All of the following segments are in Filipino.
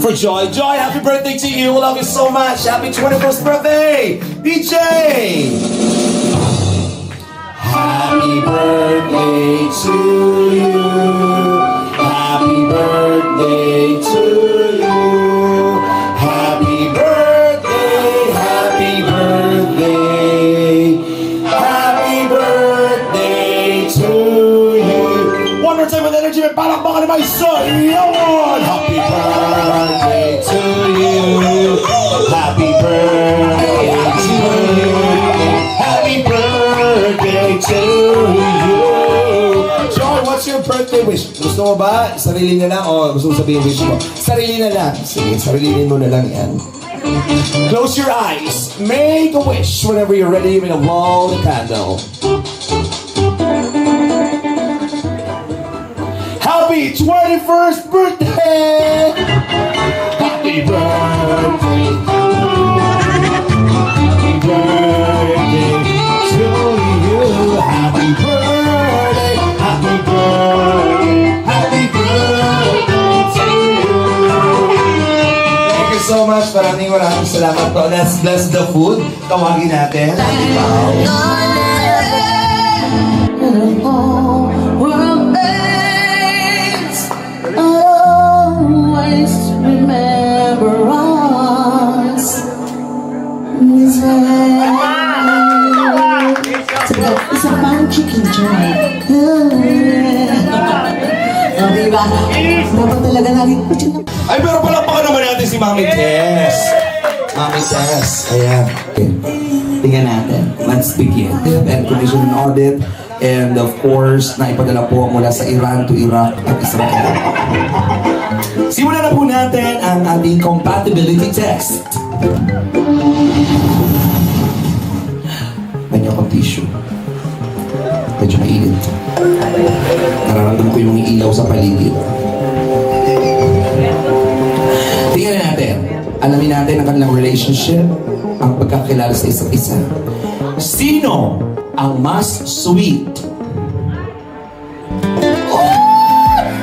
for Joy. Joy, happy birthday to you. We love you so much. Happy 21st birthday, DJ. Happy birthday to you. Happy birthday to you. Happy birthday, happy birthday. Happy birthday to you. One more time with energy. Palakpakan naman sa iyon. Happy birthday to you. Happy birthday to you. Happy birthday to you. Joy, what's your birthday wish? Gusto mo ba? Sarili na lang o gusto mo sabihin wish mo? Sarili na lang. Sige, sarilinin mo na lang yan. Close your eyes. Make a wish whenever you're ready. You may blow the candle. Happy 21st birthday! Happy birthday! Happy birthday to you! Happy birthday! Happy birthday! Happy birthday to you! Thank you so much. Maraming salamat po. Let's bless the food. Tawagin natin. It's a fun chicken joy. Diba? Dapat talaga natin. Ay, pero palakpakan naman natin si Mami Tess. Mami Tess. Ayan. Tingnan natin. Let's begin. Air condition audit. And of course, naipadala po mula sa Iran to Iraq at Israel. Simulan na po natin ang ating compatibility test. Ganyan akong tissue. Medyo mainit. Nararamdaman ko yung ilaw sa paligid. Tingnan natin. Alamin natin ang kanilang relationship, ang pagkakilala sa isa't isa. Sino ang mas sweet? Oh!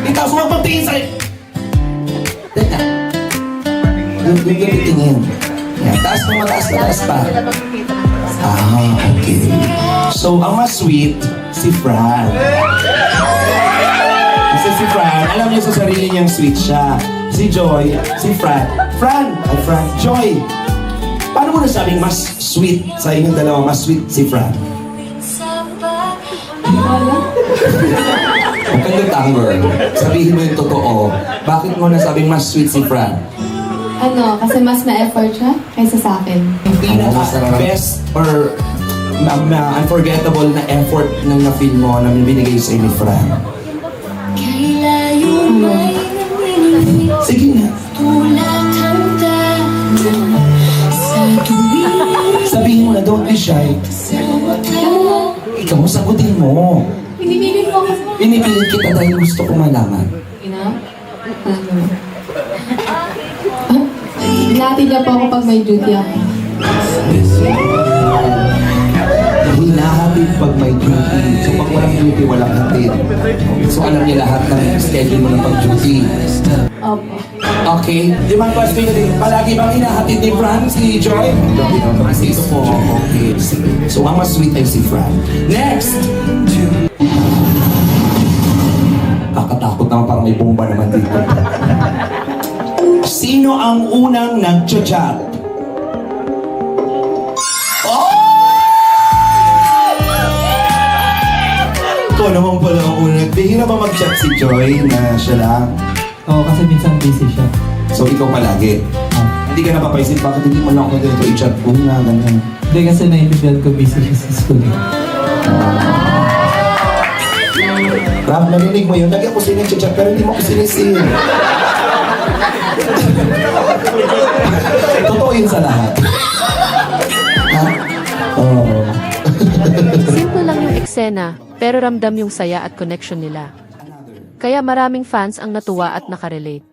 Ikaw sumagpagtingin sa'yo! Teka. Yung tingin. Yan. Taas na mataas na taas pa. Ah, okay. So, ang mas sweet, si Fran. Kasi si Fran, alam niya sa sarili niyang sweet siya. Si Joy, si Fran. Fran! Joy! Paano mo nasabing mas sweet sa inyong dalawa? Mas sweet si Fran? Huwag kang nagtanggol. Sabihin mo yung totoo. Bakit mo nasabing mas sweet si Fran? Ano, kasi mas na-effort siya kaysa sa akin. Yung pinaka-best or unforgettable na effort na na-feel mo na binigay sa ni Fran? Sige na. Sabihin mo na, don't be shy. Ikaw, sagutin mo. Pinipilit mo kasi. Pinipilit kita dahil gusto ko malaman. Hinati niya po ako pag may duty ako. Hinahatid pag may duty. So pag walang duty, walang hatid. So alam niya lahat ng schedule mo ng pag-duty. Opo. Okay. Di ba ang question nyo din, palagi bang hinahatid ni Fran si Joy? Kasi ito po. Okay. So ang mas sweet ay si Fran. Next! Kakatakot naman, parang may bomba naman dito. Sino ang unang nag-chat? Oh! Ikaw naman pala ang unang. Bihira ba mag-chat si Joy na siya lang? Oo, kasi minsan busy siya. So ikaw palagi? Hindi ka napapaisip, bakit hindi mo lang ako dito i-chat ko na ganyan? Hindi kasi naiintindihan ko busy siya sa school. Ram, narinig mo yun? Lagi ako sinag-chat pero hindi mo ako sinisin. Totoo yun sa lahat. Ha? Oo. Simple lang yung eksena, pero ramdam yung saya at connection nila. Kaya maraming fans ang natuwa at nakarelate.